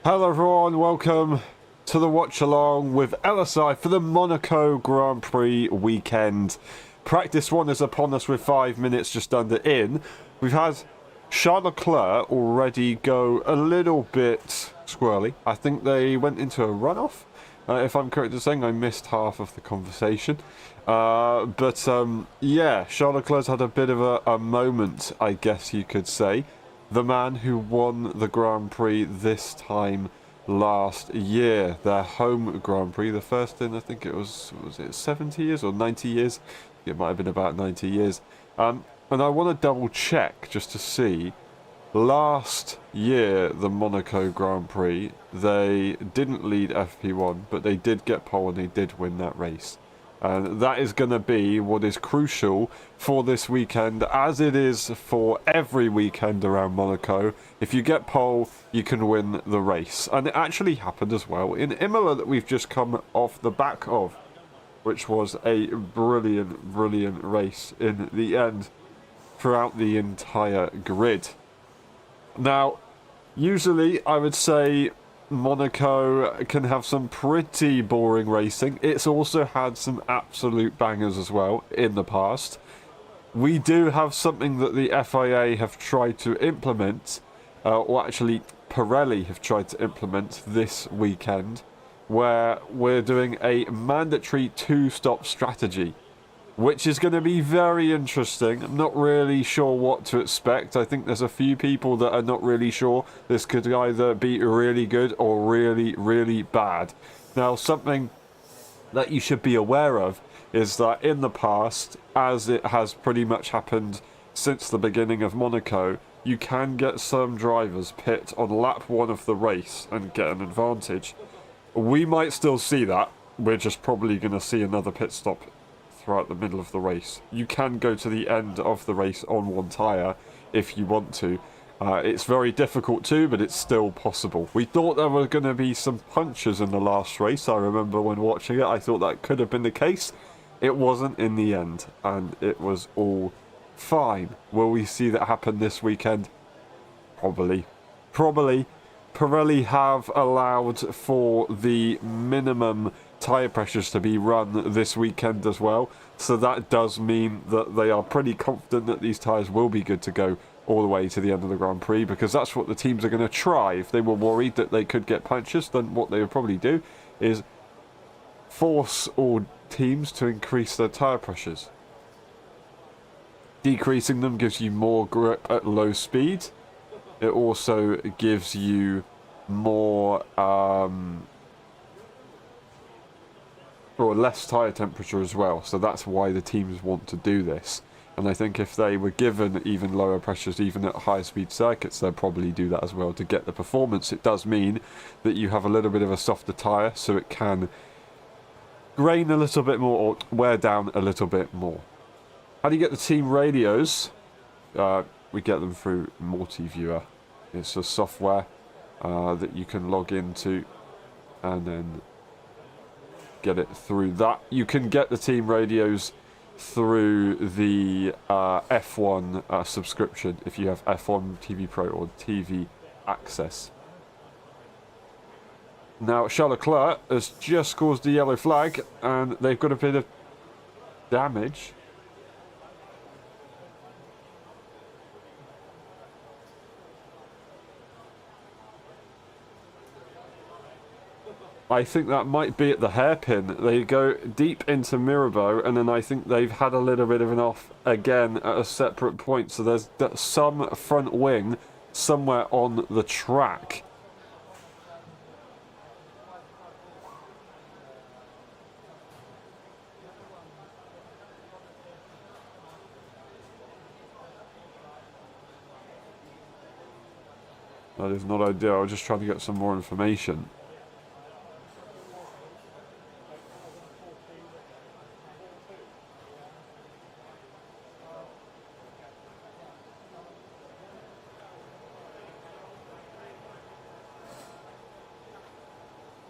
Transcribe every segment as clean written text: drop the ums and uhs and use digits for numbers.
Hello everyone, welcome to the Watchalong with LSI for the Monaco Grand Prix weekend. Practice one is upon us with 5 minutes just under in. We've had Charles Leclerc already go a little bit squirrely. I think they went into a runoff. If I'm correct in saying, I missed half of the conversation. Yeah, Charles Leclerc's had a bit of a moment, I guess you could say. The man who won the Grand Prix this time last year, their home Grand Prix, the first in, I think it was it 70 years or 90 years? It might have been about 90 years. And I want to double check just to see. Last year, the Monaco Grand Prix, they didn't lead FP1, but they did get pole and they did win that race. And that is going to be what is crucial for this weekend, as it is for every weekend around Monaco. If you get pole, you can win the race. And it actually happened as well in Imola that we've just come off the back of, which was a brilliant, brilliant race in the end throughout the entire grid. Now, usually I would say Monaco can have some pretty boring racing. It's also had some absolute bangers as well in the past. We do have something that the FIA have tried to implement, or actually Pirelli have tried to implement this weekend, where we're doing a mandatory two-stop strategy, which is going to be very interesting. I'm not really sure what to expect. I think there's a few people that are not really sure. This could either be really good or really, really bad. Now, something that you should be aware of is that in the past, as it has pretty much happened since the beginning of Monaco, you can get some drivers pit on lap one of the race and get an advantage. We might still see that. We're just probably going to see another pit stop throughout the middle of the race. You can go to the end of the race on one tyre if you want to. It's very difficult too, but it's still possible. We thought there were going to be some punches in the last race. I remember when watching it, I thought that could have been the case. It wasn't in the end, and it was all fine. Will we see that happen this weekend? Probably. Pirelli have allowed for the minimum tyre pressures to be run this weekend as well, so that does mean that they are pretty confident that these tyres will be good to go all the way to the end of the Grand Prix, because that's what the teams are going to try. If they were worried that they could get punches, then what they would probably do is force all teams to increase their tyre pressures. Decreasing them gives you more grip at low speed. It also gives you more or less tyre temperature as well, so that's why the teams want to do this. And I think if they were given even lower pressures, even at higher speed circuits, they'll probably do that as well to get the performance. It does mean that you have a little bit of a softer tyre, so it can grain a little bit more or wear down a little bit more. How do you get the team radios? We get them through Multi-Viewer. It's a software that you can log into and then get it through that. You can get the team radios through the F1 subscription if you have F1 TV Pro or TV Access. Now, Charles Leclerc has just caused a yellow flag and they've got a bit of damage. I think that might be at the hairpin. They go deep into Mirabeau, and then I think they've had a little bit of an off again at a separate point. So there's some front wing somewhere on the track. That is not ideal. I was just trying to get some more information.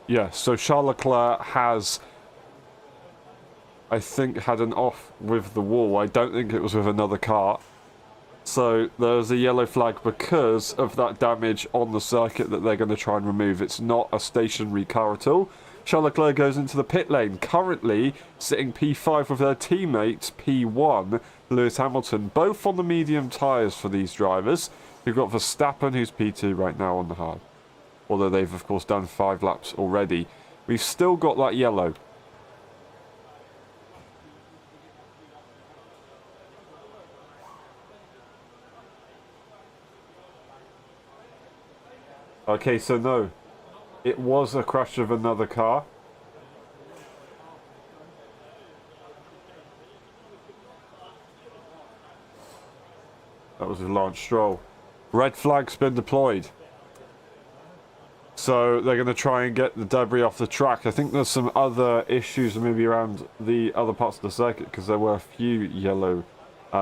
Yeah, so Charles Leclerc has, I think, had an off with the wall. I don't think it was with another car. So there's a yellow flag because of that damage on the circuit that they're going to try and remove. It's not a stationary car at all. Charles Leclerc goes into the pit lane, currently sitting P5 with their teammates P1, Lewis Hamilton, both on the medium tyres for these drivers. We've got Verstappen, who's P2 right now on the hard, although they've of course done 5 laps already. We've still got that yellow. Okay, so no, it was a crash of another car. That was a Lance Stroll. Red flag's been deployed. So they're going to try and get the debris off the track. I think there's some other issues maybe around the other parts of the circuit because there were a few yellow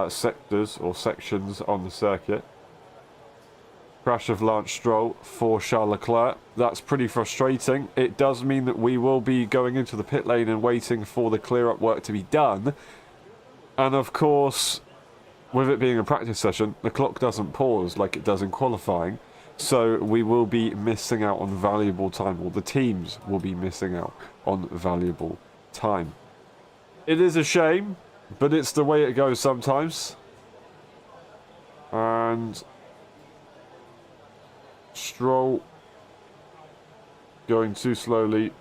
sectors or sections on the circuit. Crash of Lance Stroll for Charles Leclerc. That's pretty frustrating. It does mean that we will be going into the pit lane and waiting for the clear-up work to be done. And of course, with it being a practice session, the clock doesn't pause like it does in qualifying. So we will be missing out on valuable time, or the teams will be missing out on valuable time. It is a shame, but it's the way it goes sometimes. And Stroll going too slowly,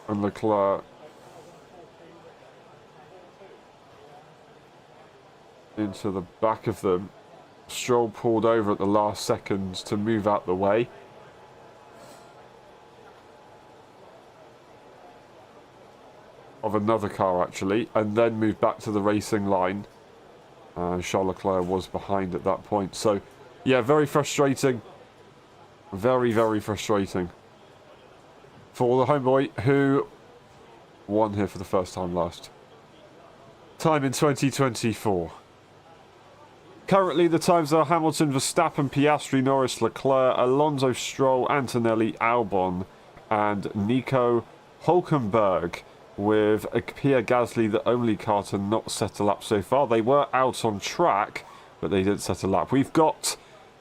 and Leclerc into the back of them. Stroll pulled over at the last seconds to move out the way. Of another car actually, and then moved back to the racing line. Charles Leclerc was behind at that point. So yeah, very frustrating. Very, very frustrating for the homeboy who won here for the first time last time in 2024. Currently, the times are Hamilton, Verstappen, Piastri, Norris, Leclerc, Alonso, Stroll, Antonelli, Albon, and Nico Hülkenberg, with Pierre Gasly the only car to not set a lap so far. They were out on track, but they didn't set a lap. We've got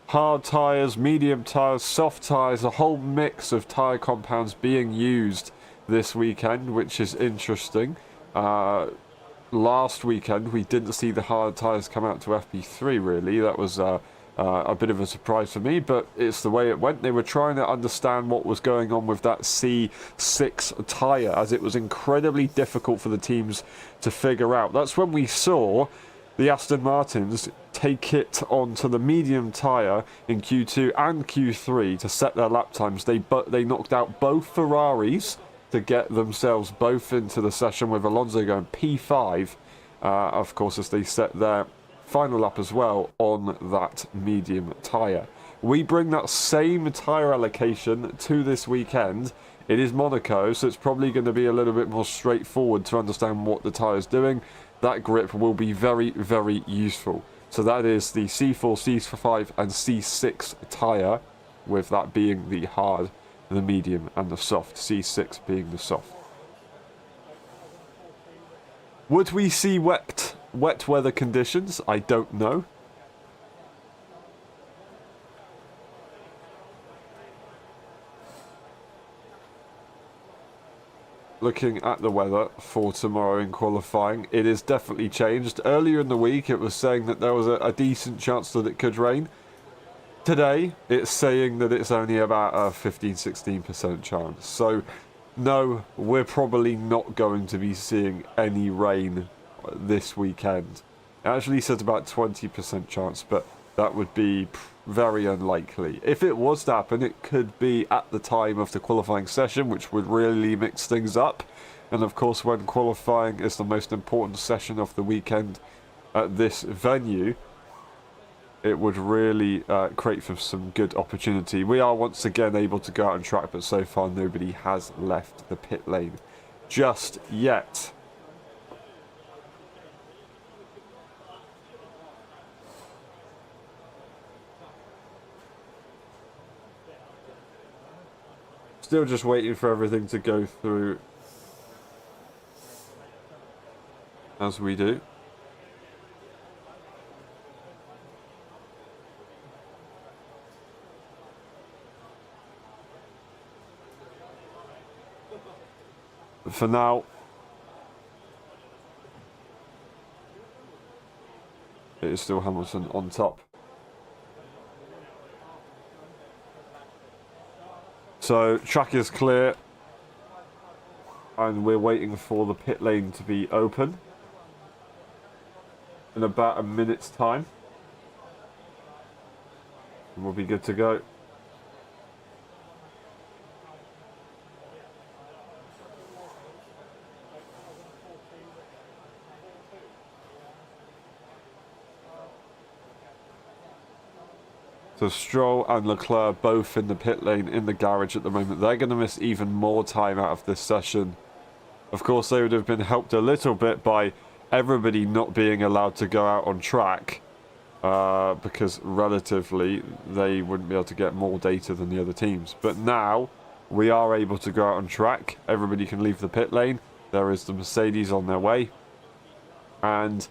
hard tyres, medium tyres, soft tyres, a whole mix of tyre compounds being used this weekend, which is interesting. Last weekend we didn't see the hard tyres come out to FP3 really. That was a bit of a surprise for me, but it's the way it went. They were trying to understand what was going on with that C6 tyre, as it was incredibly difficult for the teams to figure out. That's when we saw the Aston Martins take it onto the medium tyre in Q2 and Q3 to set their lap times. They knocked out both Ferraris to get themselves both into the session, with Alonso going P5, of course, as they set their final lap as well on that medium tyre. We bring that same tyre allocation to this weekend. It is Monaco, so it's probably going to be a little bit more straightforward to understand what the tyre is doing. That grip will be very, very useful. So that is the C4, C5 and C6 tyre, with that being the hard, the medium and the soft. C6 being the soft. Would we see wet weather conditions? I don't know. Looking at the weather for tomorrow in qualifying, it is definitely changed. Earlier in the week it was saying that there was a decent chance that it could rain. Today it's saying that it's only about a 15-16% chance. So no, we're probably not going to be seeing any rain this weekend. It actually says about 20% chance, but that would be very unlikely. If it was to happen, it could be at the time of the qualifying session, which would really mix things up. And of course, when qualifying is the most important session of the weekend at this venue, it would really create for some good opportunity. We are once again able to go out on track, but so far nobody has left the pit lane just yet. Still just waiting for everything to go through as we do. for now, it is still Hamilton on top. So track is clear, and we're waiting for the pit lane to be open in about a minute's time, and we'll be good to go. So Stroll and Leclerc both in the pit lane in the garage at the moment. They're going to miss even more time out of this session. Of course, they would have been helped a little bit by everybody not being allowed to go out on track, because relatively they wouldn't be able to get more data than the other teams. But now we are able to go out on track. Everybody can leave the pit lane. There is the Mercedes on their way, and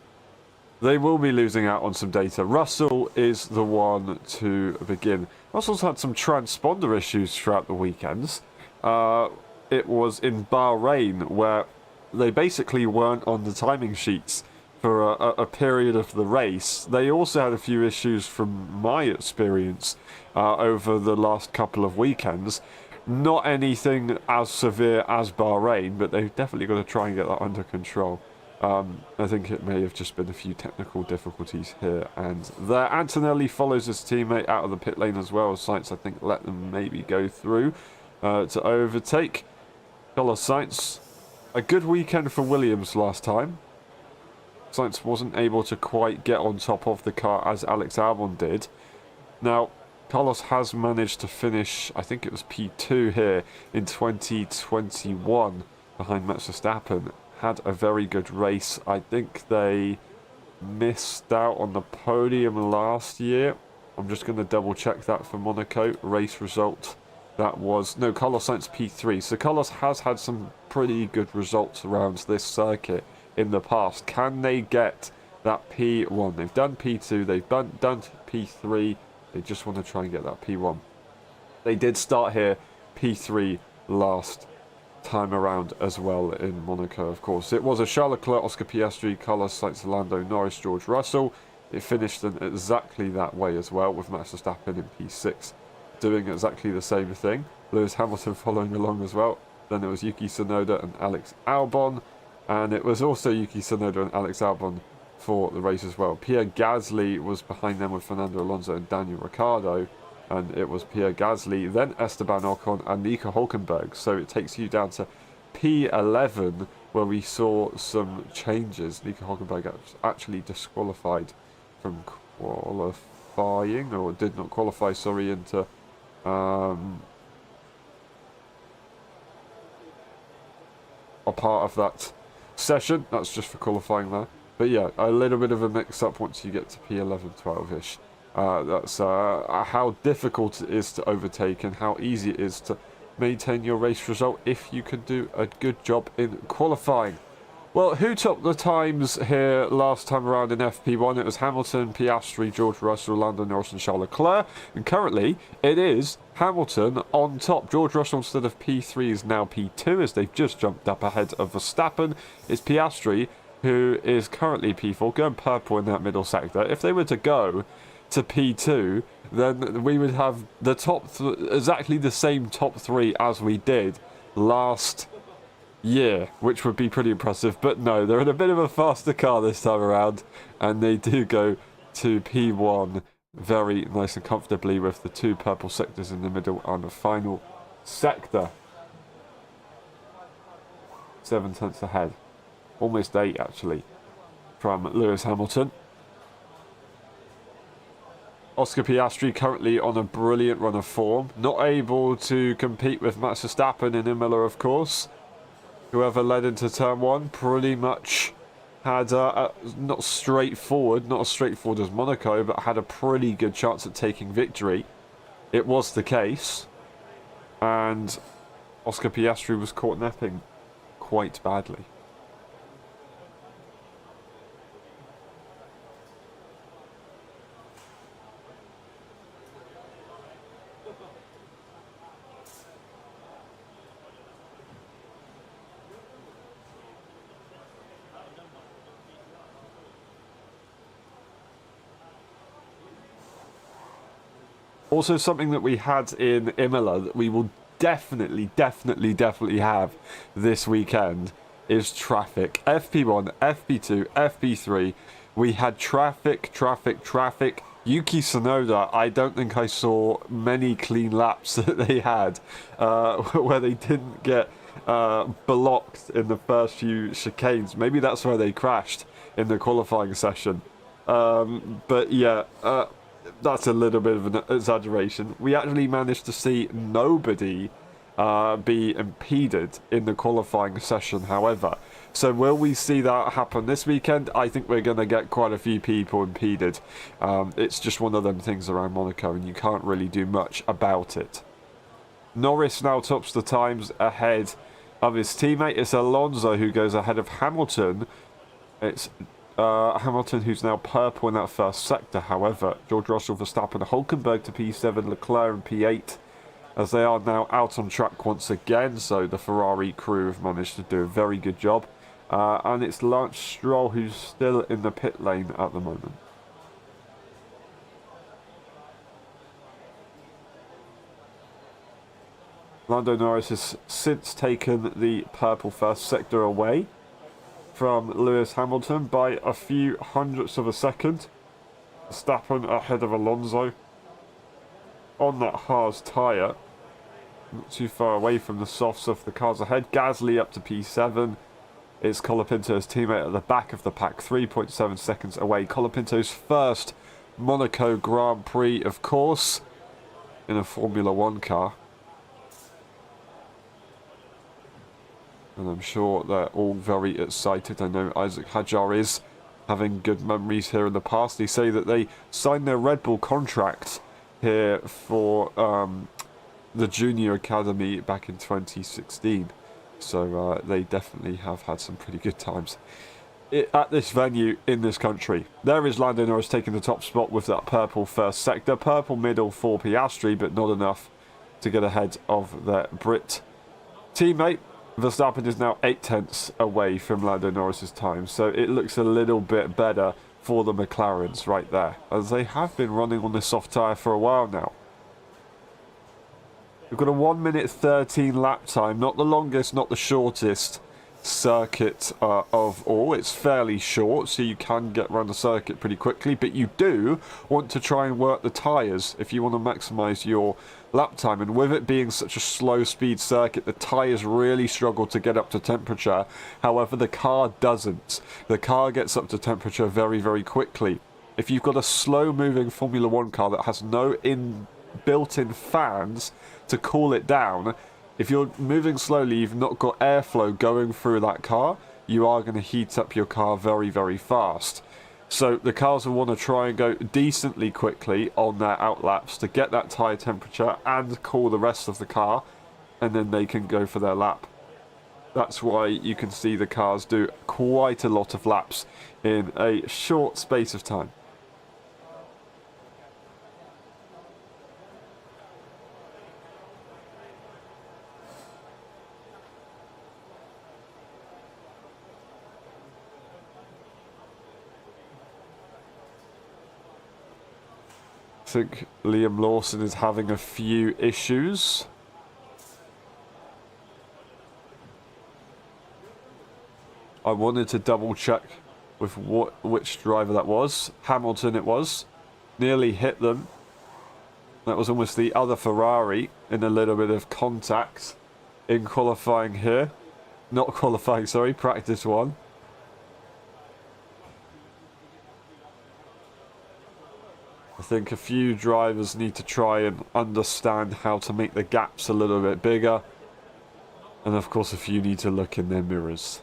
they will be losing out on some data. Russell is the one to begin. Russell's had some transponder issues throughout the weekends. It was in Bahrain where they basically weren't on the timing sheets for a period of the race. They also had a few issues from my experience over the last couple of weekends. Not anything as severe as Bahrain, but they've definitely got to try and get that under control. I think it may have just been a few technical difficulties here and there. Antonelli follows his teammate out of the pit lane as well. Sainz, I think, let them maybe go through to overtake. Carlos Sainz, a good weekend for Williams last time. Sainz wasn't able to quite get on top of the car as Alex Albon did. Now, Carlos has managed to finish, I think it was P2 here in 2021 behind Max Verstappen. Had a very good race. I think they missed out on the podium last year. I'm just going to double check that for Monaco. Race result, that was, no, Carlos Sainz P3. So Carlos has had some pretty good results around this circuit in the past. Can they get that P1? They've done P2, they've done P3. They just want to try and get that P1. They did start here P3 last time around as well in Monaco, of course. It was a Charles Leclerc, Oscar Piastri, Carlos Sainz, Lando Norris, George Russell. It finished in exactly that way as well, with Max Verstappen in P6 doing exactly the same thing. Lewis Hamilton following along as well. Then it was Yuki Tsunoda and Alex Albon, and it was also Yuki Tsunoda and Alex Albon for the race as well. Pierre Gasly was behind them with Fernando Alonso and Daniel Ricciardo, and it was Pierre Gasly, then Esteban Ocon and Nico Hulkenberg. So it takes you down to P11, where we saw some changes. Nico Hulkenberg actually disqualified from qualifying, or did not qualify, sorry, into a part of that session. That's just for qualifying there. But yeah, a little bit of a mix-up once you get to P11, 12-ish. That's how difficult it is to overtake and how easy it is to maintain your race result if you can do a good job in qualifying. Well, who topped the times here last time around in FP1? It was Hamilton, Piastri, George Russell, Lando Norris and Charles Leclerc. And currently, it is Hamilton on top. George Russell, instead of P3, is now P2 as they've just jumped up ahead of Verstappen. It's Piastri, who is currently P4, going purple in that middle sector. If they were to go to P2, then we would have the top exactly the same top three as we did last year, which would be pretty impressive. But no, they're in a bit of a faster car this time around, and they do go to P1 very nice and comfortably with the two purple sectors in the middle and the final sector 7 tenths ahead, almost 8 actually, from Lewis Hamilton. Oscar Piastri currently on a brilliant run of form. Not able to compete with Max Verstappen in Imola, of course. Whoever led into turn 1 pretty much had not as straightforward as Monaco, but had a pretty good chance at taking victory. It was the case. And Oscar Piastri was caught napping quite badly. Also, something that we had in Imola that we will definitely have this weekend is traffic. FP1, FP2, FP3. We had traffic. Yuki Tsunoda, I don't think I saw many clean laps that they had where they didn't get blocked in the first few chicanes. Maybe that's where they crashed in the qualifying session. But yeah, that's a little bit of an exaggeration. We actually managed to see nobody be impeded in the qualifying session, however. So will we see that happen this weekend? I think we're going to get quite a few people impeded. It's just one of them things around Monaco, and you can't really do much about it. Norris now tops the times ahead of his teammate. It's Alonso who goes ahead of Hamilton. It's Hamilton who's now purple in that first sector. However, George Russell, Verstappen, Hulkenberg to P7, Leclerc and P8, as they are now out on track once again. So the Ferrari crew have managed to do a very good job. And it's Lance Stroll who's still in the pit lane at the moment. Lando Norris has since taken the purple first sector away from Lewis Hamilton by a few hundredths of a second. Verstappen ahead of Alonso on that Haas tyre. Not too far away from the softs of the cars ahead. Gasly up to P7. It's Colapinto's teammate at the back of the pack, 3.7 seconds away. Colapinto's first Monaco Grand Prix, of course, in a Formula 1 car. And I'm sure they're all very excited. I know Isaac Hadjar is having good memories here in the past. They say that they signed their Red Bull contract here for the Junior Academy back in 2016. So they definitely have had some pretty good times at this venue in this country. There is Lando Norris taking the top spot with that purple first sector. Purple middle for Piastri, but not enough to get ahead of their Brit teammate. Verstappen is now 8 tenths away from Lando Norris's time, so it looks a little bit better for the McLarens right there, as they have been running on this soft tyre for a while now. We've got a 1 minute 13 lap time, not the longest, not the shortest circuit of all. It's fairly short, so you can get around the circuit pretty quickly, but you do want to try and work the tyres if you want to maximise your lap time. And with it being such a slow speed circuit, the tyres really struggle to get up to temperature. However, the car doesn't. The car gets up to temperature very quickly. If you've got a slow moving Formula 1 car that has no built-in fans to cool it down, if you're moving slowly, you've not got airflow going through that car, you are going to heat up your car very fast. So the cars will want to try and go decently quickly on their outlaps to get that tyre temperature and cool the rest of the car, and then they can go for their lap. That's why you can see the cars do quite a lot of laps in a short space of time. I think Liam Lawson is having a few issues. I wanted to double check with which driver that was. Hamilton it was. Nearly hit them. That was almost the other Ferrari in a little bit of contact in qualifying here. Not qualifying, sorry, practice one. I think a few drivers need to try and understand how to make the gaps a little bit bigger. And of course a few need to look in their mirrors.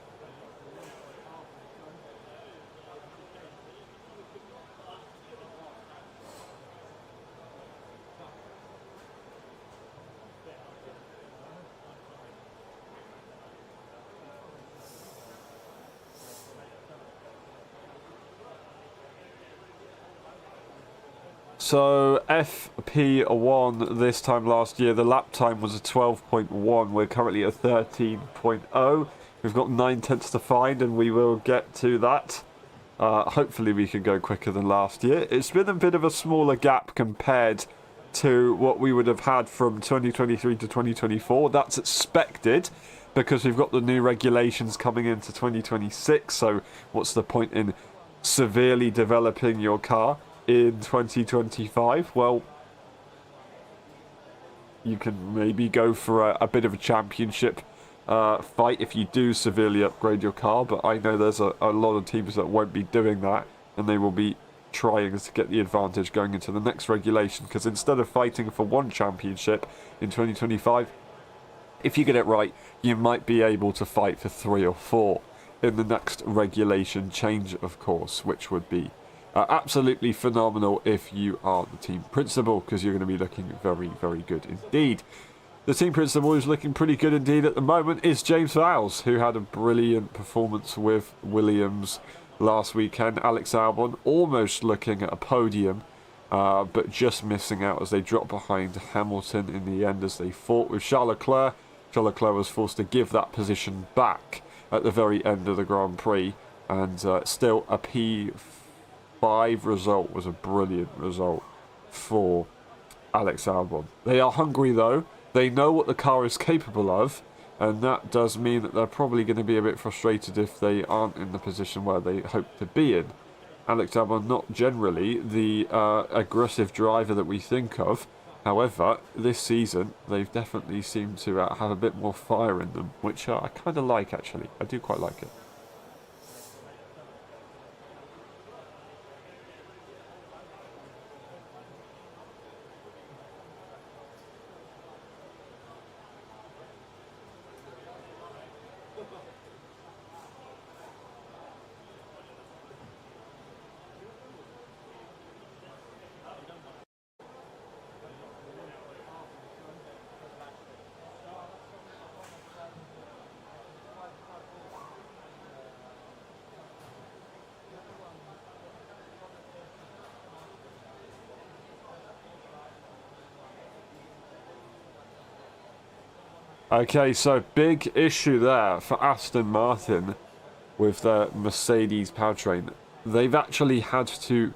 So FP1 this time last year, the lap time was a 12.1. We're currently at 13.0. We've got 9 tenths to find, and we will get to that. Hopefully we can go quicker than last year. It's been a bit of a smaller gap compared to what we would have had from 2023 to 2024. That's expected because we've got the new regulations coming into 2026. So what's the point in severely developing your car in 2025? Well, you can maybe go for a bit of a championship fight if you do severely upgrade your car, but I know there's a lot of teams that won't be doing that, and they will be trying to get the advantage going into the next regulation, because instead of fighting for one championship in 2025, if you get it right, you might be able to fight for 3 or 4 in the next regulation change, of course, which would be absolutely phenomenal if you are the team principal, because you're going to be looking very, very good indeed. The team principal who's looking pretty good indeed at the moment is James Vowles, who had a brilliant performance with Williams last weekend. Alex Albon almost looking at a podium, but just missing out as they dropped behind Hamilton in the end as they fought with Charles Leclerc. Charles Leclerc was forced to give that position back at the very end of the Grand Prix, and still a P5 result was a brilliant result for Alex Albon. They are hungry though. They know what the car is capable of, and that does mean that they're probably going to be a bit frustrated if they aren't in the position where they hope to be in. Alex Albon, not generally the aggressive driver that we think of. However, this season, they've definitely seemed to have a bit more fire in them, which I kind of like, actually. I do quite like it. Okay, so big issue there for Aston Martin with their Mercedes powertrain. They've actually had to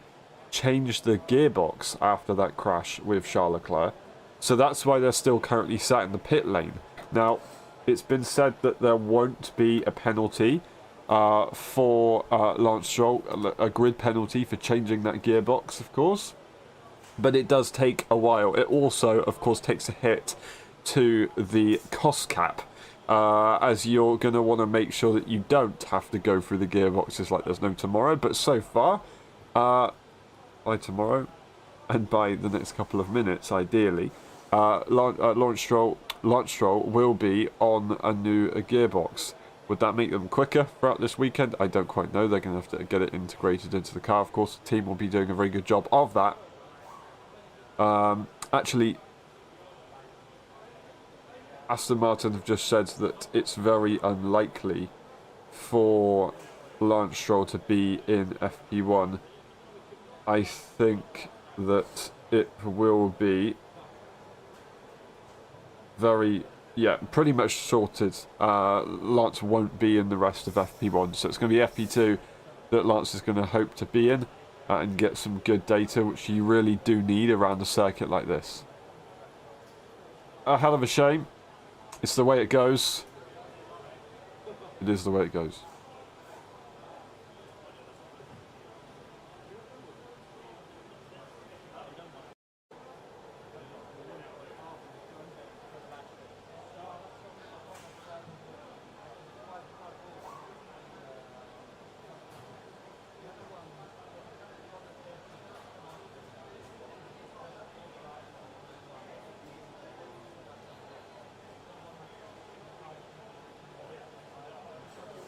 change the gearbox after that crash with Charles Leclerc. So that's why they're still currently sat in the pit lane. Now, it's been said that there won't be a penalty for Lance Stroll, a grid penalty for changing that gearbox, of course. But it does take a while. It also, of course, takes a hit to the cost cap, as you're going to want to make sure that you don't have to go through the gearboxes like there's no tomorrow. But so far, by tomorrow, and by the next couple of minutes, ideally, Lance Stroll will be on a new gearbox. Would that make them quicker throughout this weekend? I don't quite know. They're going to have to get it integrated into the car. Of course, the team will be doing a very good job of that. Actually, Aston Martin have just said that it's very unlikely for Lance Stroll to be in FP1. I think that it will be pretty much sorted. Lance won't be in the rest of FP1, so it's going to be FP2 that Lance is going to hope to be in and get some good data, which you really do need around a circuit like this. A hell of a shame. It's the way it goes. It is the way it goes.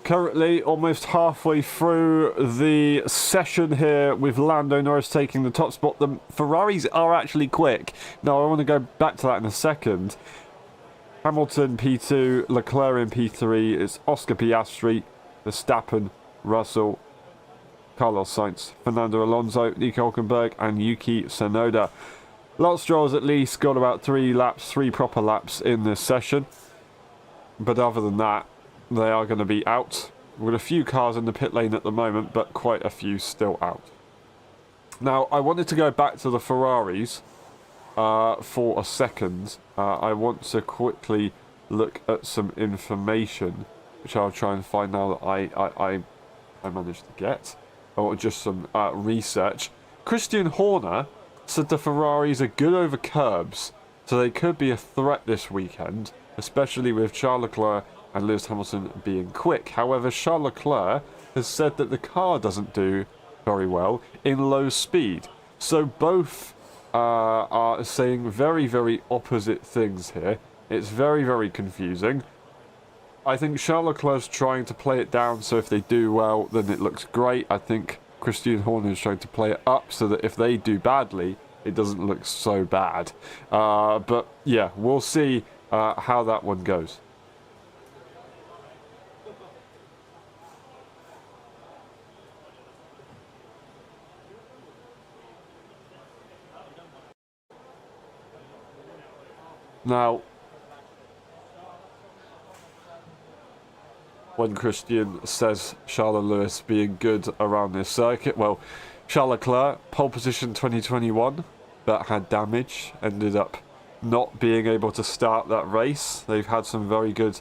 Currently almost halfway through the session here with Lando Norris taking the top spot. The Ferraris are actually quick. Now, I want to go back to that in a second. Hamilton P2, Leclerc in P3. It's Oscar Piastri, Verstappen, Russell, Carlos Sainz, Fernando Alonso, Nico Hülkenberg, and Yuki Tsunoda. Lance Stroll's at least got about 3 proper laps in this session. But other than that, they are going to be out, with a few cars in the pit lane at the moment, but quite a few still out. Now, I wanted to go back to the Ferraris for a second, I want to quickly look at some information, which I'll try and find now that I managed to get, or just some research. Christian Horner said the Ferraris are good over curbs, so they could be a threat this weekend, especially with Charles Leclerc and Lewis Hamilton being quick. However, Charles Leclerc has said that the car doesn't do very well in low speed. So both are saying very, very opposite things here. It's very, very confusing. I think Charles Leclerc's trying to play it down, so if they do well, then it looks great. I think Christian Horner is trying to play it up so that if they do badly, it doesn't look so bad. But yeah, we'll see how that one goes. Now, when Christian says Charles and Lewis being good around this circuit, well, Charles Leclerc, pole position 2021, but had damage, ended up not being able to start that race. They've had some very good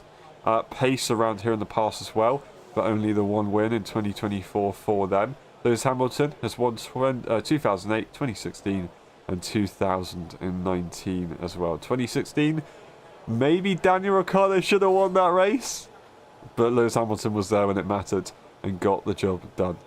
pace around here in the past as well, but only the one win in 2024 for them. Lewis Hamilton has won 2008, 2016, and 2019 as well. 2016, maybe Daniel Ricciardo should have won that race, but Lewis Hamilton was there when it mattered and got the job done.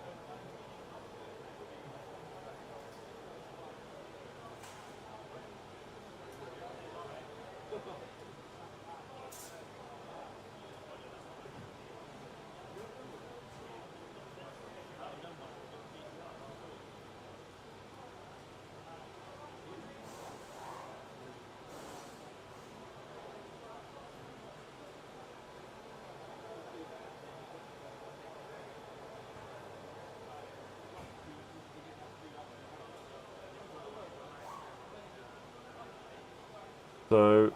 So,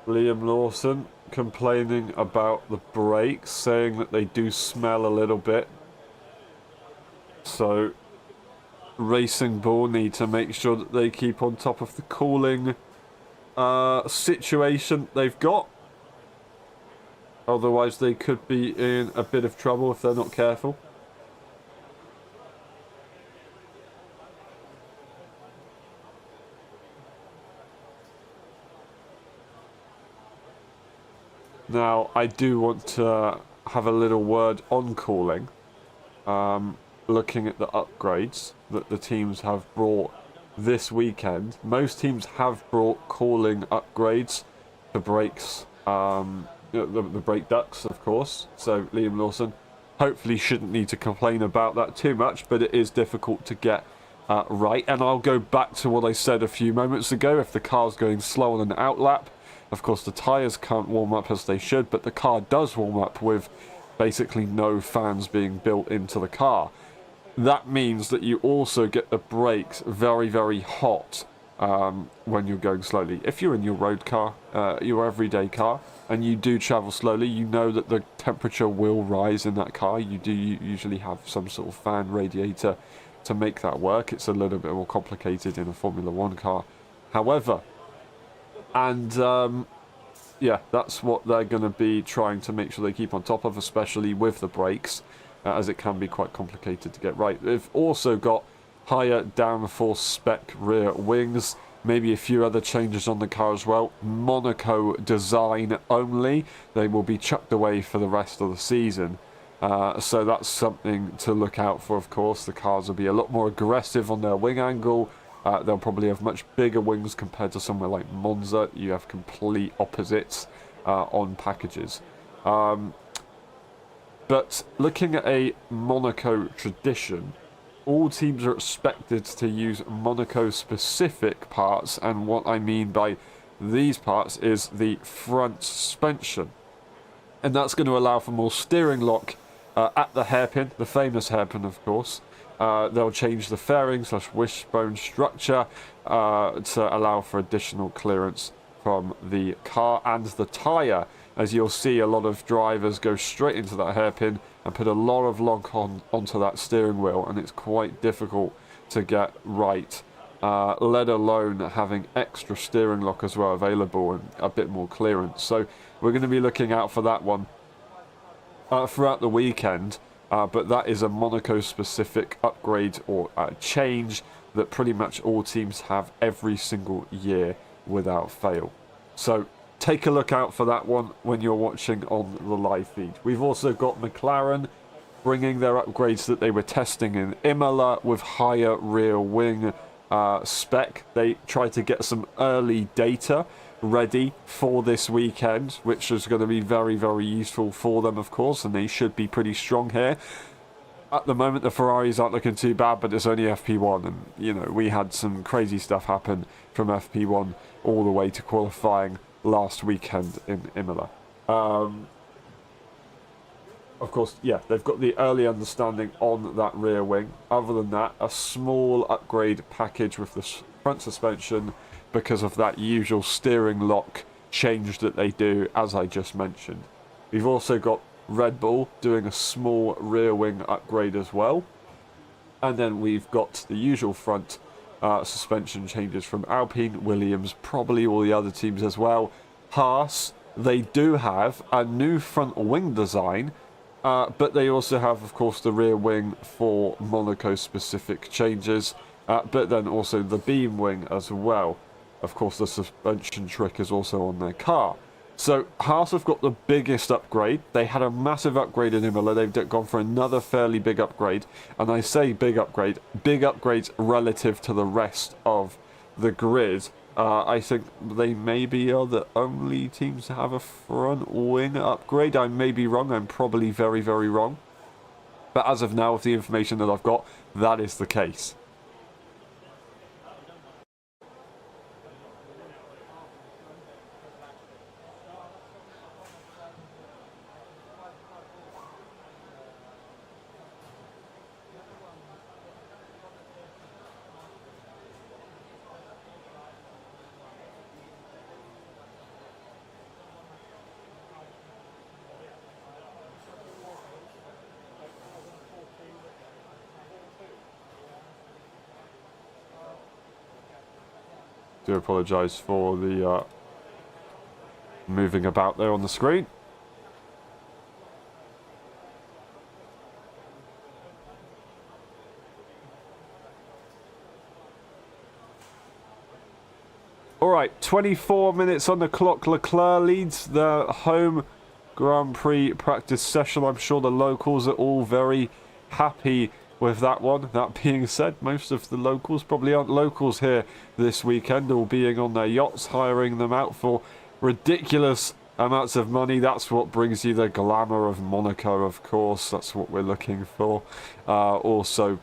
Liam Lawson complaining about the brakes, saying that they do smell a little bit. So, Racing Bull need to make sure that they keep on top of the cooling situation they've got. Otherwise, they could be in a bit of trouble if they're not careful. Now, I do want to have a little word on cooling. Looking at the upgrades that the teams have brought this weekend. Most teams have brought cooling upgrades for brakes, the brake ducts, of course. So Liam Lawson hopefully shouldn't need to complain about that too much, but it is difficult to get right. And I'll go back to what I said a few moments ago. If the car's going slow on an outlap, of course, the tyres can't warm up as they should, but the car does warm up with basically no fans being built into the car. That means that you also get the brakes very, very hot when you're going slowly. If you're in your road car, your everyday car, and you do travel slowly, you know that the temperature will rise in that car. You do usually have some sort of fan radiator to make that work. It's a little bit more complicated in a Formula 1 car. However, and yeah, that's what they're going to be trying to make sure they keep on top of, especially with the brakes, as it can be quite complicated to get right. They've also got higher downforce spec rear wings, maybe a few other changes on the car as well. Monaco design only. They will be chucked away for the rest of the season. So that's something to look out for, of course. The cars will be a lot more aggressive on their wing angle. They'll probably have much bigger wings compared to somewhere like Monza. You have complete opposites on packages. But looking at a Monaco tradition, all teams are expected to use Monaco-specific parts, and what I mean by these parts is the front suspension. And that's going to allow for more steering lock at the hairpin, the famous hairpin, of course. They'll change the fairing/wishbone structure to allow for additional clearance from the car and the tyre. As you'll see, a lot of drivers go straight into that hairpin and put a lot of lock onto that steering wheel, and it's quite difficult to get right let alone having extra steering lock as well available and a bit more clearance. So we're going to be looking out for that one throughout the weekend. But that is a Monaco specific upgrade or change that pretty much all teams have every single year without fail. So take a look out for that one when you're watching on the live feed. We've also got McLaren bringing their upgrades that they were testing in Imola with higher rear wing spec. They tried to get some early data ready for this weekend, which is going to be very, very useful for them, of course, and they should be pretty strong here. At the moment, the Ferraris aren't looking too bad, but it's only FP1, and, you know, we had some crazy stuff happen from FP1 all the way to qualifying last weekend in Imola. Of course, yeah, they've got the early understanding on that rear wing. Other than that, a small upgrade package with the front suspension because of that usual steering lock change that they do, as I just mentioned. We've also got Red Bull doing a small rear wing upgrade as well. And then we've got the usual front suspension changes from Alpine, Williams, probably all the other teams as well. Haas, they do have a new front wing design, but they also have, of course, the rear wing for Monaco-specific changes, but then also the beam wing as well. Of course, the suspension trick is also on their car. So Haas have got the biggest upgrade. They had a massive upgrade in Imola. They've gone for another fairly big upgrade. And I say big upgrades relative to the rest of the grid. I think they maybe are the only teams to have a front wing upgrade. I may be wrong. I'm probably very, very wrong. But as of now, with the information that I've got, that is the case. Do apologise for the moving about there on the screen. Alright, 24 minutes on the clock. Leclerc leads the home Grand Prix practice session. I'm sure the locals are all very happy with that one. That being said, most of the locals probably aren't locals here this weekend, all being on their yachts, hiring them out for ridiculous amounts of money. That's what brings you the glamour of Monaco, of course. That's what we're looking for. Also,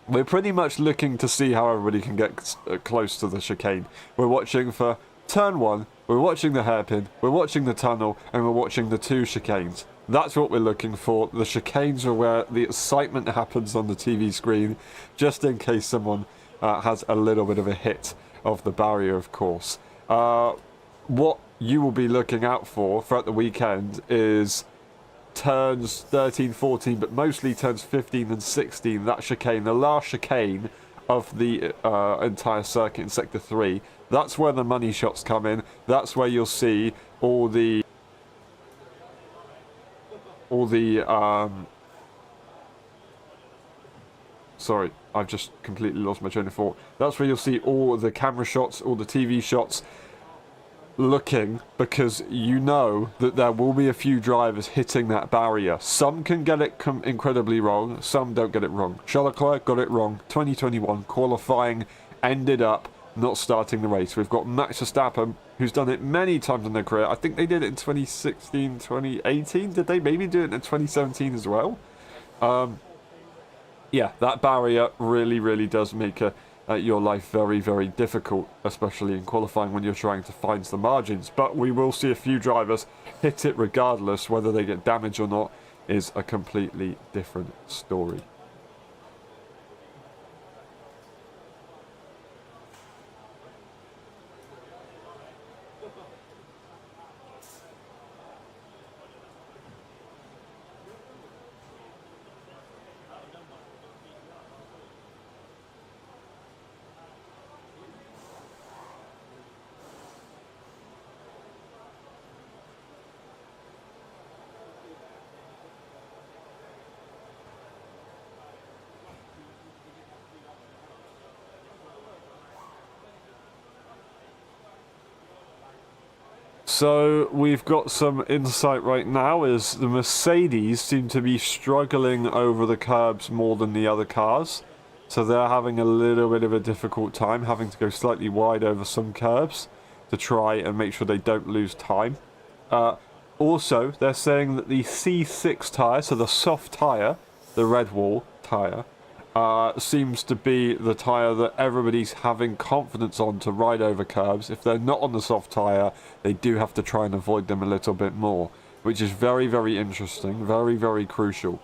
we're pretty much looking to see how everybody can get close to the chicane. We're watching for turn 1, we're watching the hairpin, we're watching the tunnel, and we're watching the 2 chicanes. That's what we're looking for. The chicanes are where the excitement happens on the TV screen, just in case someone has a little bit of a hit of the barrier, of course. What you will be looking out for throughout the weekend is turns 13, 14, but mostly turns 15 and 16. That chicane, the last chicane of the entire circuit in Sector 3. That's where the money shots come in. That's where you'll see all the sorry, I've just completely lost my train of thought. That's where you'll see all the camera shots, all the TV shots looking, because you know that there will be a few drivers hitting that barrier. Some can get it incredibly wrong, some don't get it wrong. Charles Leclerc got it wrong. 2021 qualifying ended up not starting the race. We've got Max Verstappen, who's done it many times in their career. I think they did it in 2016, 2018. Did they maybe do it in 2017 as well? Yeah, that barrier really, really does make your life very, very difficult, especially in qualifying when you're trying to find the margins. But we will see a few drivers hit it regardless. Whether they get damage or not is a completely different story. So we've got some insight right now as the Mercedes seem to be struggling over the curbs more than the other cars. So they're having a little bit of a difficult time, having to go slightly wide over some curbs to try and make sure they don't lose time. Also, they're saying that the C6 tyre, so the soft tyre, the red wall tyre, seems to be the tyre that everybody's having confidence on to ride over curbs. If they're not on the soft tyre, they do have to try and avoid them a little bit more, which is very, very interesting, very, very crucial.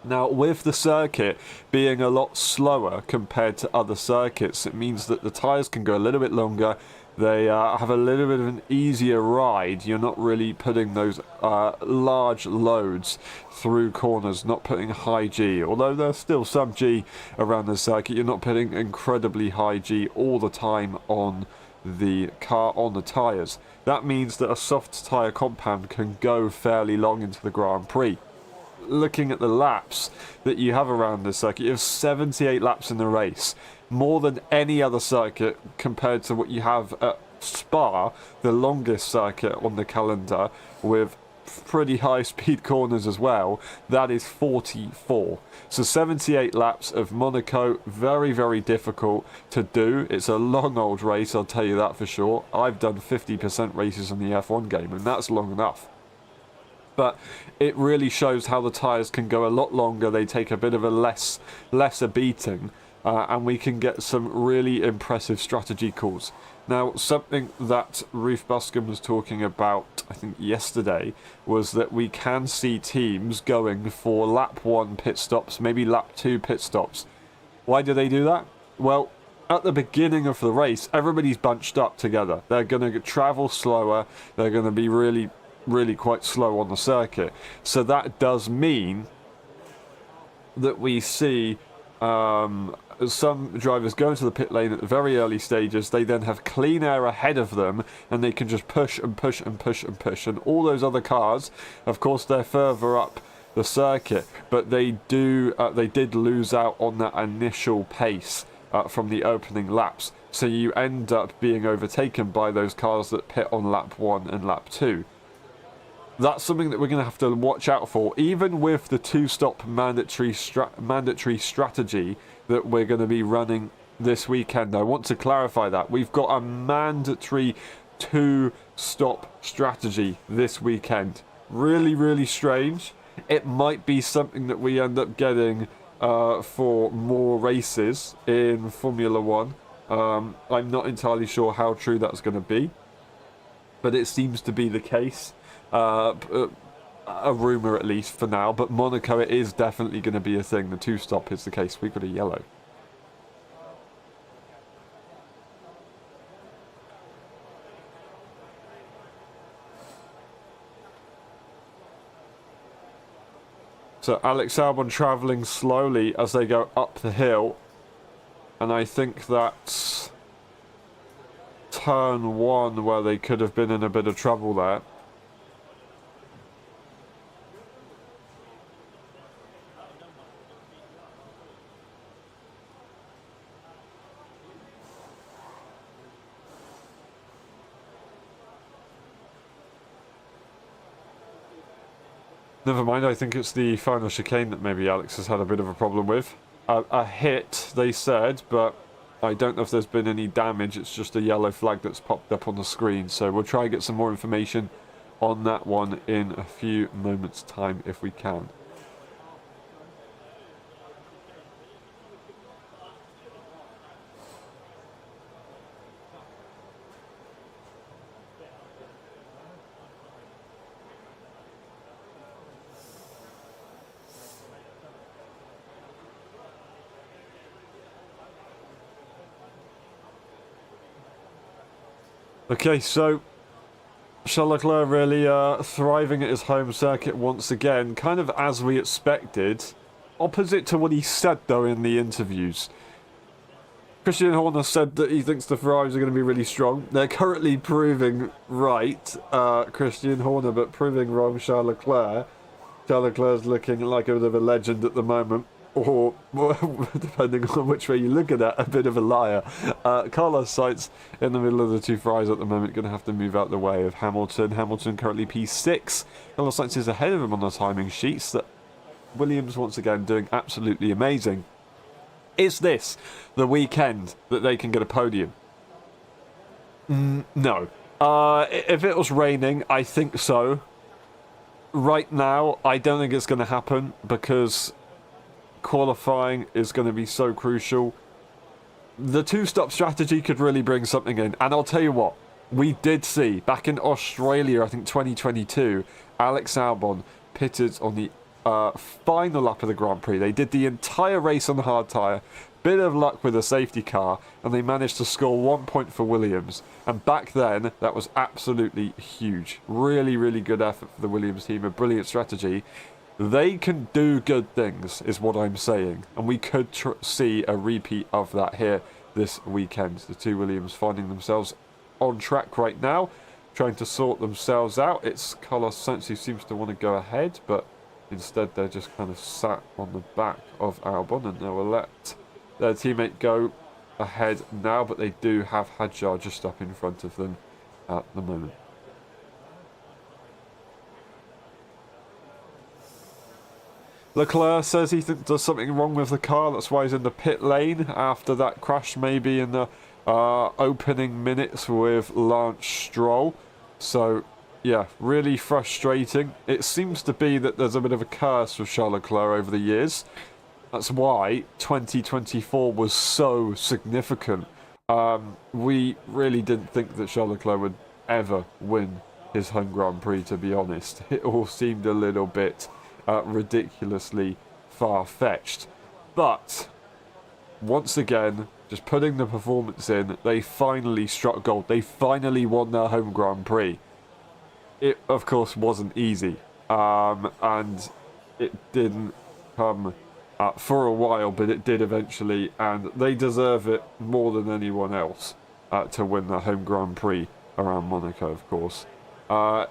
Now, with the circuit being a lot slower compared to other circuits, it means that the tyres can go a little bit longer. They have a little bit of an easier ride. You're not really putting those large loads through corners, not putting high G. Although there's still some G around the circuit, you're not putting incredibly high G all the time on the car, on the tyres. That means that a soft tyre compound can go fairly long into the Grand Prix. Looking at the laps that you have around this circuit, you have 78 laps in the race, more than any other circuit compared to what you have at Spa, the longest circuit on the calendar, with pretty high speed corners as well. That is 44. So 78 laps of Monaco, very, very difficult to do. It's a long old race, I'll tell you that for sure. I've done 50% races in the F1 game, and that's long enough. But it really shows how the tyres can go a lot longer. They take a bit of a lesser beating, and we can get some really impressive strategy calls. Now, something that Ruth Buscombe was talking about, I think yesterday, was that we can see teams going for lap 1 pit stops, maybe lap 2 pit stops. Why do they do that? Well, at the beginning of the race, everybody's bunched up together. They're going to travel slower. They're going to be really quite slow on the circuit. So that does mean that we see some drivers go into the pit lane at the very early stages. They then have clean air ahead of them, and they can just push and push and push and push. And all those other cars, of course, they're further up the circuit, but they did lose out on that initial pace from the opening laps. So you end up being overtaken by those cars that pit on lap 1 and lap 2. That's something that we're going to have to watch out for, even with the 2-stop mandatory strategy that we're going to be running this weekend. I want to clarify that. We've got a mandatory 2-stop strategy this weekend. Really, really strange. It might be something that we end up getting for more races in Formula 1. I'm not entirely sure how true that's going to be, but it seems to be the case. A rumour at least for now, but Monaco, it is definitely going to be a thing. The 2-stop is the case. We've got a yellow. So Alex Albon travelling slowly as they go up the hill, and I think that's turn 1 where they could have been in a bit of trouble there. Never mind, I think it's the final chicane that maybe Alex has had a bit of a problem with. A hit, they said, but I don't know if there's been any damage. It's just a yellow flag that's popped up on the screen. So we'll try and get some more information on that one in a few moments' time if we can. Okay, so Charles Leclerc really thriving at his home circuit once again, kind of as we expected. Opposite to what he said, though, in the interviews. Christian Horner said that he thinks the Ferraris are going to be really strong. They're currently proving right, Christian Horner, but proving wrong Charles Leclerc. Charles Leclerc's looking like a bit of a legend at the moment. or, depending on which way you look at it, a bit of a liar. Carlos Sainz in the middle of the two fries at the moment, going to have to move out the way of Hamilton. Hamilton currently P6. Carlos Sainz is ahead of him on the timing sheets. That Williams once again doing absolutely amazing. Is this the weekend that they can get a podium? No. If it was raining, I think so. Right now, I don't think it's going to happen because qualifying is going to be so crucial. The two-stop strategy could really bring something in. And I'll tell you what, we did see back in Australia, I think 2022, Alex Albon pitted on the final lap of the Grand Prix. They did the entire race on the hard tyre. Bit of luck with a safety car, and they managed to score 1 point for Williams. And back then, that was absolutely huge. Really, really good effort for the Williams team. A brilliant strategy. They can do good things, is what I'm saying. And we could see a repeat of that here this weekend. The two Williams finding themselves on track right now, trying to sort themselves out. It's Carlos Sainz who seems to want to go ahead, but instead they're just kind of sat on the back of Albon, and they will let their teammate go ahead now, but they do have Hadjar just up in front of them at the moment. Leclerc says he thinks there's something wrong with the car, that's why he's in the pit lane after that crash maybe in the opening minutes with Lance Stroll. So yeah, really frustrating. It seems to be that there's a bit of a curse with Charles Leclerc over the years. That's why 2024 was so significant. We really didn't think that Charles Leclerc would ever win his home Grand Prix, to be honest. It all seemed a little bit ridiculously far-fetched. But, once again, just putting the performance in, they finally struck gold. They finally won their home Grand Prix. It, of course, wasn't easy. And it didn't come for a while, but it did eventually, and they deserve it more than anyone else to win the home Grand Prix around Monaco, of course.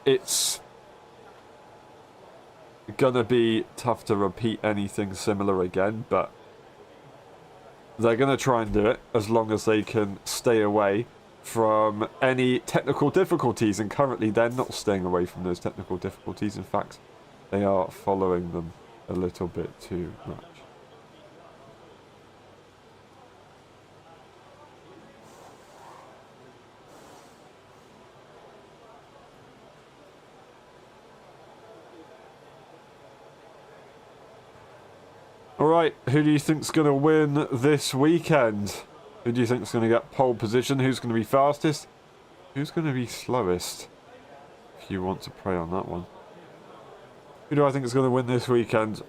It's gonna be tough to repeat anything similar again, but they're gonna try and do it as long as they can stay away from any technical difficulties, and currently they're not staying away from those technical difficulties. In fact, they are following them a little bit too much. Alright, who do you think's going to win this weekend? Who do you think's going to get pole position? Who's going to be fastest? Who's going to be slowest? If you want to pray on that one. Who do I think is going to win this weekend?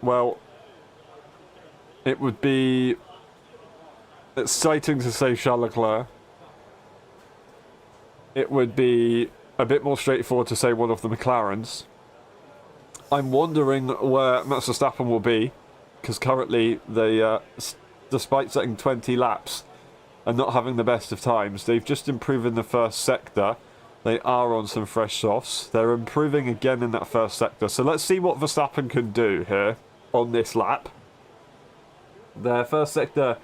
Well, it would be exciting to say Charles Leclerc. It would be a bit more straightforward to say one of the McLarens. I'm wondering where Max Verstappen will be, because currently they, despite setting 20 laps and not having the best of times, they've just improved in the first sector. They are on some fresh softs. They're improving again in that first sector. So let's see what Verstappen can do here on this lap. Their first sector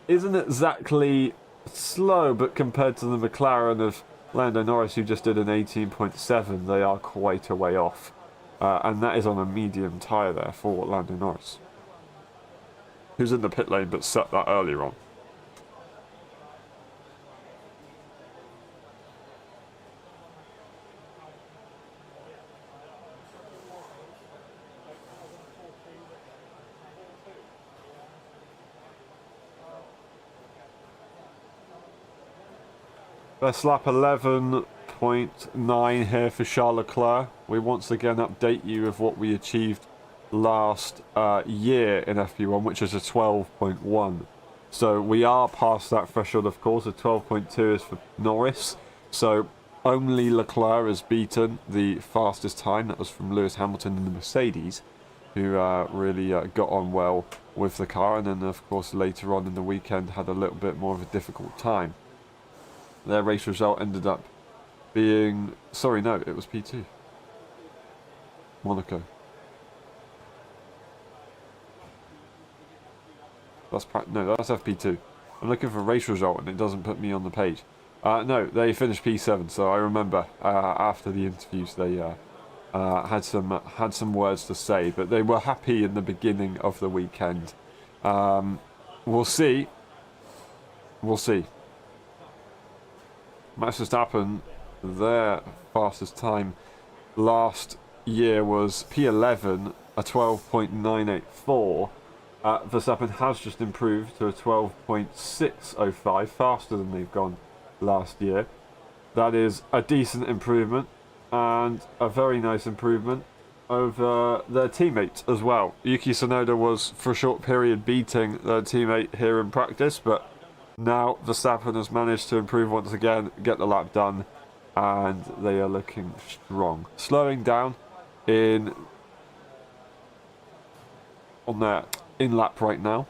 isn't exactly slow, but compared to the McLaren of Lando Norris, who just did an 18.7, they are quite a way off. And that is on a medium tyre there for Lando Norris, who's in the pit lane but set that earlier on. Best lap 11.9 here for Charles Leclerc. We once again update you of what we achieved last year in FP1, which is a 12.1. So we are past that threshold, of course. A 12.2 is for Norris. So only Leclerc has beaten the fastest time. That was from Lewis Hamilton in the Mercedes, who really got on well with the car. And then, of course, later on in the weekend had a little bit more of a difficult time. Their race result ended up being... Sorry, no, it was P2. Monaco. No, that's FP2. I'm looking for race result and it doesn't put me on the page. No, they finished P7, so I remember after the interviews they had some words to say, but they were happy in the beginning of the weekend. We'll see. We'll see. Max Verstappen, their fastest time last year was P11, a 12.984. Verstappen has just improved to a 12.605, faster than they've gone last year. That is a decent improvement and a very nice improvement over their teammate as well. Yuki Tsunoda was for a short period beating their teammate here in practice, but now Verstappen has managed to improve once again, get the lap done, and they are looking strong. Slowing down on their in-lap right now,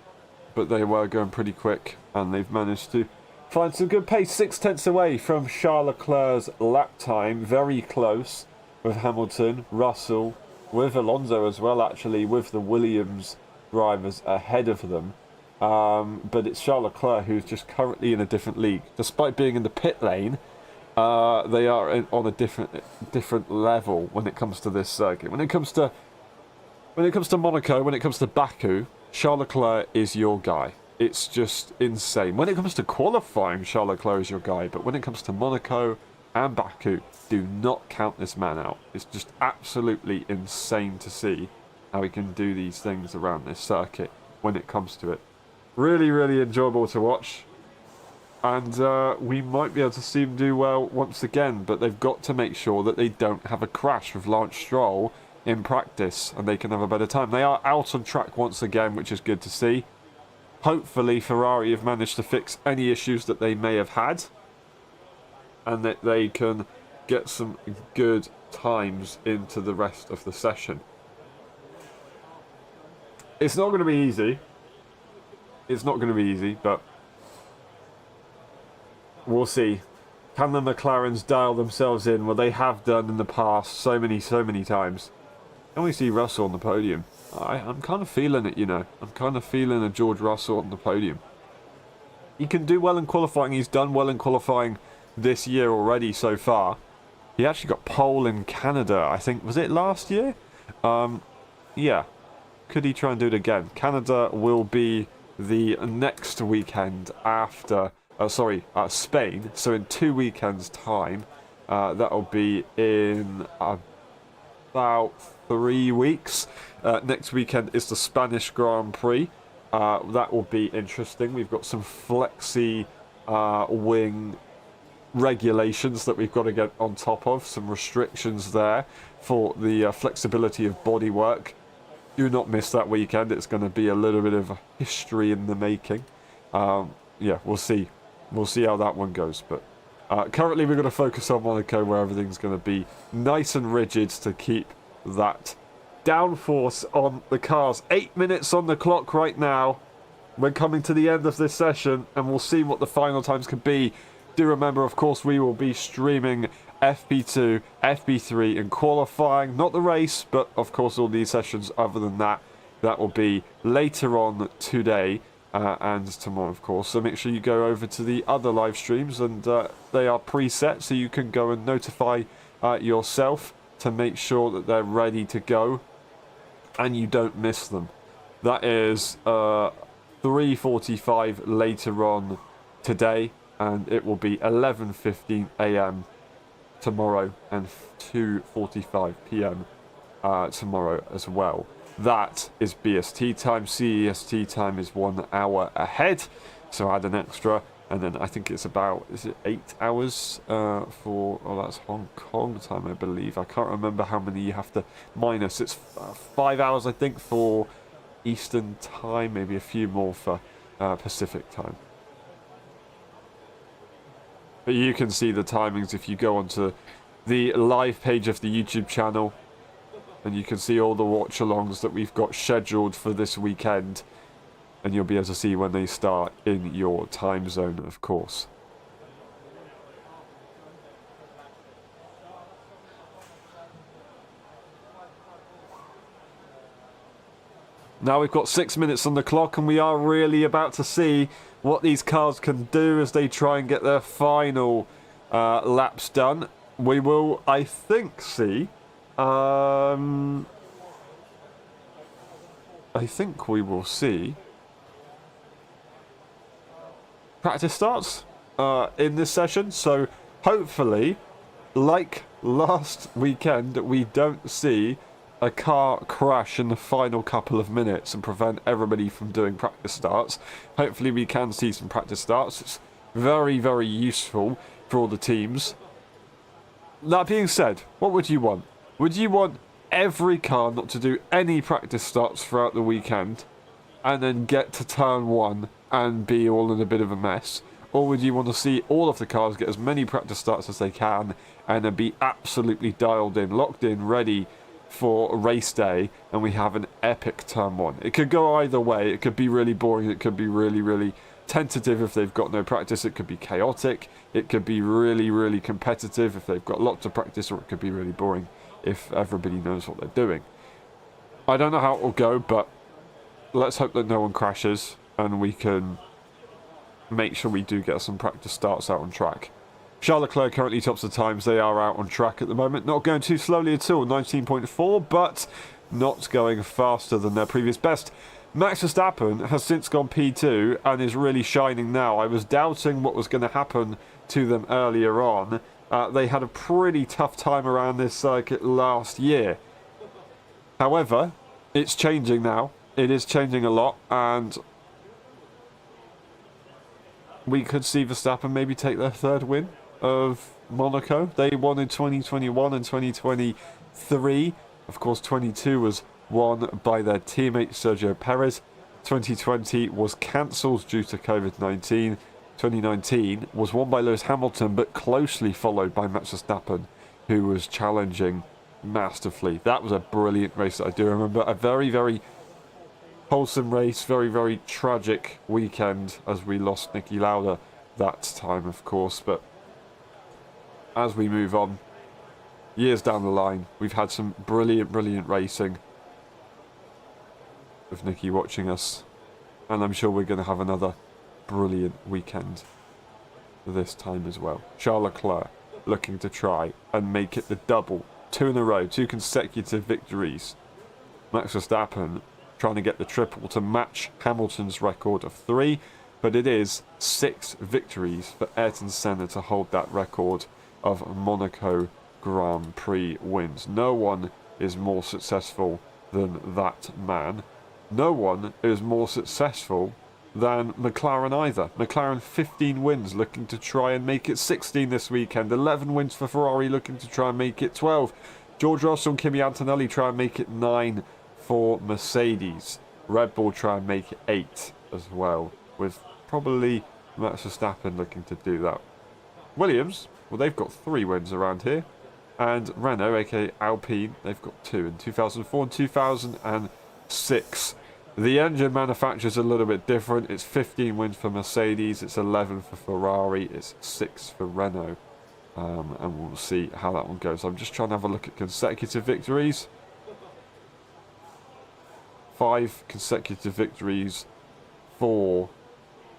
but they were going pretty quick, and they've managed to find some good pace. 6/10 away from Charles Leclerc's lap time, very close with Hamilton, Russell, with Alonso as well, actually, with the Williams drivers ahead of them. But it's Charles Leclerc who's just currently in a different league. Despite being in the pit lane, they are on a different level when it comes to this circuit. When it comes to Monaco, when it comes to Baku, Charles Leclerc is your guy. It's just insane. When it comes to qualifying, Charles Leclerc is your guy. But when it comes to Monaco and Baku, do not count this man out. It's just absolutely insane to see how he can do these things around this circuit when it comes to it. Really, really enjoyable to watch. And we might be able to see him do well once again. But they've got to make sure that they don't have a crash with Lance Stroll in practice, and they can have a better time. They are out on track once again, which is good to see. Hopefully Ferrari have managed to fix any issues that they may have had, and that they can get some good times into the rest of the session. It's not going to be easy. It's not going to be easy, but we'll see. Can the McLarens dial themselves in? Well, they have done in the past so many times. And we see Russell on the podium. I'm kind of feeling it, you know. I'm kind of feeling a George Russell on the podium. He can do well in qualifying. He's done well in qualifying this year already so far. He actually got pole in Canada, I think. Was it last year? Yeah. Could he try and do it again? Canada will be the next weekend after... Spain. So in 2 weekends' time. That'll be in about 3 weeks. Next weekend is the Spanish Grand Prix. That will be interesting. We've got some flexi wing regulations that we've got to get on top of. Some restrictions there for the flexibility of bodywork. Do not miss that weekend. It's going to be a little bit of history in the making. Yeah, we'll see. We'll see how that one goes. But currently we're going to focus on Monaco, where everything's going to be nice and rigid to keep that downforce on the cars. 8 minutes on the clock right now. We're coming to the end of this session, and we'll see what the final times can be. Do remember, of course, we will be streaming FP2, FP3 in qualifying. Not the race, but of course all these sessions other than that. That will be later on today and tomorrow, of course. So make sure you go over to the other live streams, and they are preset, so you can go and notify yourself to make sure that they're ready to go and you don't miss them. That is 3:45 later on today, and it will be 11:15 AM tomorrow and 2:45 PM tomorrow as well. That is BST time. CEST time is 1 hour ahead, so add an extra, and then I think it's about, is it 8 hours for, oh, that's Hong Kong time, I believe. I can't remember how many you have to minus. It's 5 hours, I think, for Eastern time, maybe a few more for Pacific time. But you can see the timings if you go onto the live page of the YouTube channel, and you can see all the watch-alongs that we've got scheduled for this weekend, and you'll be able to see when they start in your time zone, of course. Now we've got 6 minutes on the clock, and we are really about to see what these cars can do as they try and get their final laps done. We will, I think, see... I think we will see practice starts in this session. So hopefully, like last weekend, we don't see a car crash in the final couple of minutes and prevent everybody from doing practice starts. Hopefully we can see some practice starts. It's very, very useful for all the teams. That being said, what would you want? Would you want every car not to do any practice starts throughout the weekend and then get to turn 1 and be all in a bit of a mess? Or would you want to see all of the cars get as many practice starts as they can and then be absolutely dialed in, locked in, ready for race day, and we have an epic turn 1? It could go either way. It could be really boring. It could be really, really tentative if they've got no practice. It could be chaotic. It could be really, really competitive if they've got lots of practice, or it could be really boring if everybody knows what they're doing. I don't know how it will go, but let's hope that no one crashes and we can make sure we do get some practice starts out on track. Charles Leclerc currently tops the times. They are out on track at the moment. Not going too slowly at all, 19.4, but not going faster than their previous best. Max Verstappen has since gone P2 and is really shining now. I was doubting what was going to happen to them earlier on. They had a pretty tough time around this circuit last year. However, it's changing now. It is changing a lot, and we could see Verstappen maybe take their 3rd win of Monaco. They won in 2021 and 2023. Of course, 22 was won by their teammate Sergio Perez. 2020 was cancelled due to COVID-19. 2019 was won by Lewis Hamilton, but closely followed by Max Verstappen, who was challenging masterfully. That was a brilliant race that I do remember. A very, very wholesome race. Very, very tragic weekend as we lost Niki Lauda that time, of course. But as we move on, years down the line, we've had some brilliant, brilliant racing with Niki watching us. And I'm sure we're going to have another brilliant weekend this time as well. Charles Leclerc looking to try and make it the double. 2 in a row, 2 consecutive victories. Max Verstappen trying to get the triple to match Hamilton's record of 3, but it is 6 victories for Ayrton Senna to hold that record of Monaco Grand Prix wins. No one is more successful than that man. No one is more successful than McLaren either. McLaren 15 wins, looking to try and make it 16 this weekend. 11 wins for Ferrari, looking to try and make it 12. George Russell and Kimi Antonelli try and make it 9 for Mercedes. Red Bull try and make it 8 as well, with probably Max Verstappen looking to do that. Williams, well, they've got 3 wins around here. And Renault, aka Alpine, they've got 2 in 2004 and 2006. The engine manufacturer's a little bit different. It's 15 wins for Mercedes, it's 11 for Ferrari, it's 6 for Renault. And we'll see how that one goes. I'm just trying to have a look at consecutive victories. 5 consecutive victories for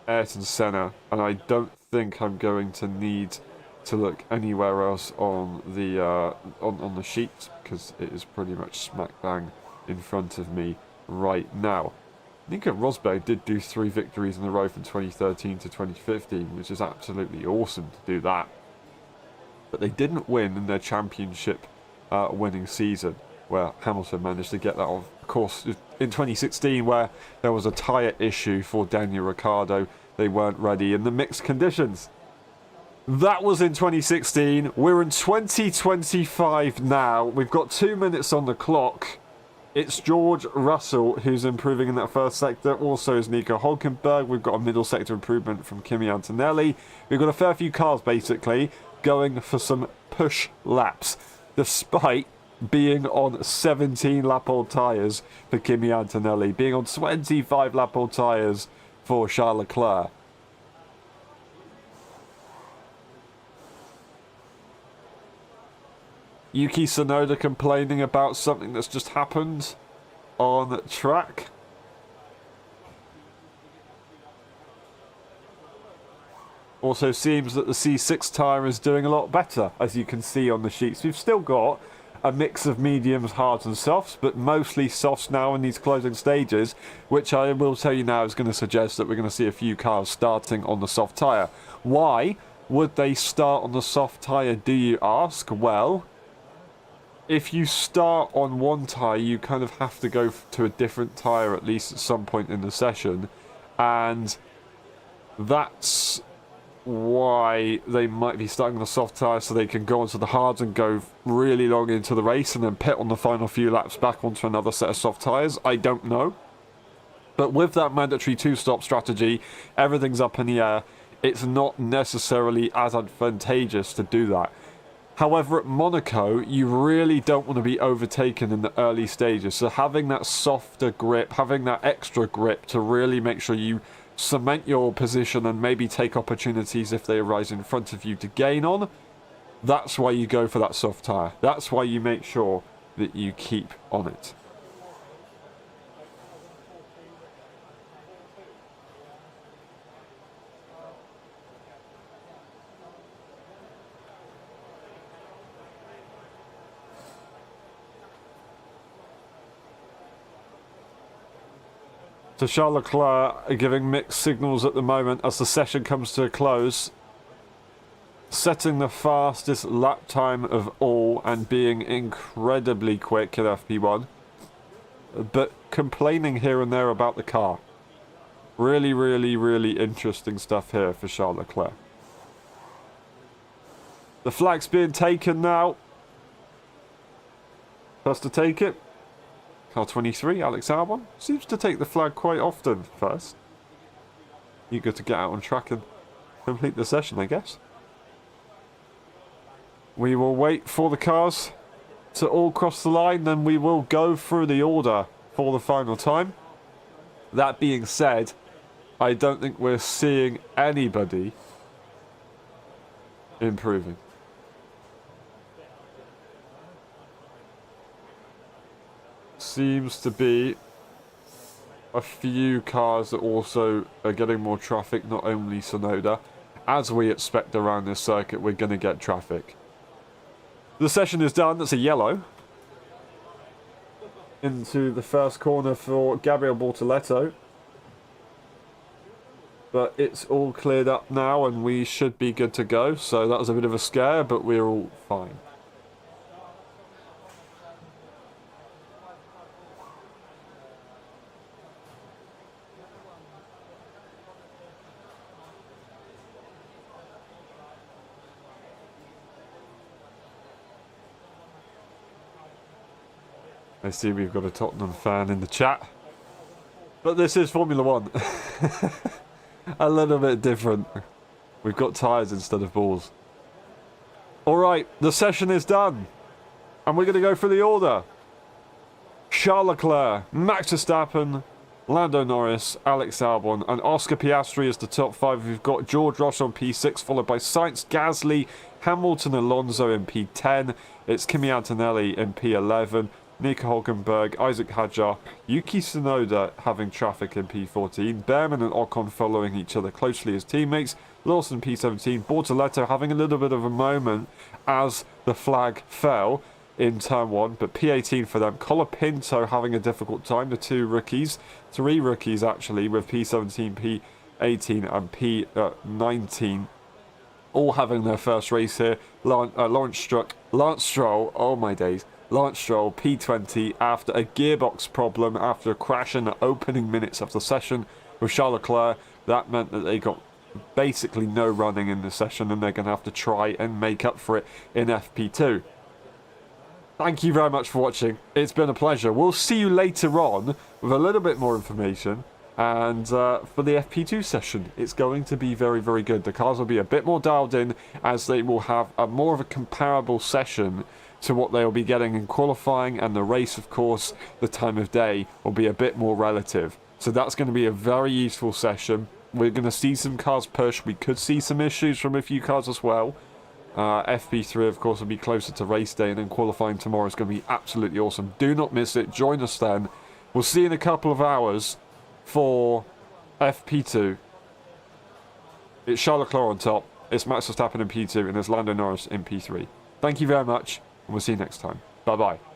Ayrton Senna, and I don't think I'm going to need to look anywhere else on the on the sheet, because it is pretty much smack bang in front of me right now. Nico Rosberg did do 3 victories in a row from 2013 to 2015, which is absolutely awesome to do that. But they didn't win in their championship winning season, where Hamilton managed to get that off. Of course, in 2016, where there was a tyre issue for Daniel Ricciardo, they weren't ready in the mixed conditions. That was in 2016. We're in 2025 now. We've got 2 minutes on the clock. It's George Russell who's improving in that first sector. Also is Nico Hülkenberg. We've got a middle sector improvement from Kimi Antonelli. We've got a fair few cars, basically, going for some push laps, despite being on 17 lap-old tyres for Kimi Antonelli, being on 25 lap-old tyres for Charles Leclerc. Yuki Tsunoda complaining about something that's just happened on track. Also seems that the C6 tyre is doing a lot better, as you can see on the sheets. We've still got a mix of mediums, hards and softs, but mostly softs now in these closing stages, which I will tell you now is going to suggest that we're going to see a few cars starting on the soft tyre. Why would they start on the soft tyre, do you ask? Well, if you start on one tyre, you kind of have to go to a different tyre at least at some point in the session, and that's why they might be starting on the soft tyre, so they can go onto the hards and go really long into the race and then pit on the final few laps back onto another set of soft tyres. I don't know. But with that mandatory two-stop strategy, everything's up in the air. It's not necessarily as advantageous to do that. However, at Monaco, you really don't want to be overtaken in the early stages. So having that softer grip, having that extra grip to really make sure you cement your position and maybe take opportunities if they arise in front of you to gain on, that's why you go for that soft tyre. That's why you make sure that you keep on it. So Charles Leclerc are giving mixed signals at the moment as the session comes to a close, setting the fastest lap time of all and being incredibly quick in FP1, but complaining here and there about the car. Really, really, really interesting stuff here for Charles Leclerc. The flag's being taken now. First to take it, car 23, Alex Albon, seems to take the flag quite often first. Eager to get out on track and complete the session, I guess. We will wait for the cars to all cross the line, then we will go through the order for the final time. That being said, I don't think we're seeing anybody improving. Seems to be a few cars that also are getting more traffic, not only Sonoda. As we expect around this circuit, we're going to get traffic. The session is done. That's a yellow. Into the first corner for Gabriel Bortoleto. But it's all cleared up now and we should be good to go. So that was a bit of a scare, but we're all fine. I see we've got a Tottenham fan in the chat. But this is Formula 1. A little bit different. We've got tyres instead of balls. Alright, the session is done. And we're going to go through the order. Charles Leclerc, Max Verstappen, Lando Norris, Alex Albon, and Oscar Piastri as the top five. We've got George Russell in P6, followed by Sainz, Gasly, Hamilton, Alonso in P10. It's Kimi Antonelli in P11. Nico Hülkenberg, Isaac Hadjar, Yuki Tsunoda having traffic in P14, Behrman and Ocon following each other closely as teammates, Lawson P17, Bortoleto having a little bit of a moment as the flag fell in turn 1, but P18 for them. Colapinto having a difficult time, the three rookies actually, with P17, P18 and P19 all having their first race here. Lance Stroll, oh my days. Lance Stroll, P20, after a gearbox problem, after a crash in the opening minutes of the session with Charles Leclerc. That meant that they got basically no running in the session, and they're going to have to try and make up for it in FP2. Thank you very much for watching. It's been a pleasure. We'll see you later on with a little bit more information. And for the FP2 session, it's going to be very, very good. The cars will be a bit more dialed in, as they will have a more of a comparable session to what they'll be getting in qualifying, and the race, of course, the time of day will be a bit more relative. So that's going to be a very useful session. We're going to see some cars push. We could see some issues from a few cars as well. FP3, of course, will be closer to race day, and then qualifying tomorrow is going to be absolutely awesome. Do not miss it. Join us then. We'll see you in a couple of hours for FP2. It's Charles Leclerc on top, it's Max Verstappen in P2, and it's Lando Norris in P3. Thank you very much, and we'll see you next time. Bye-bye.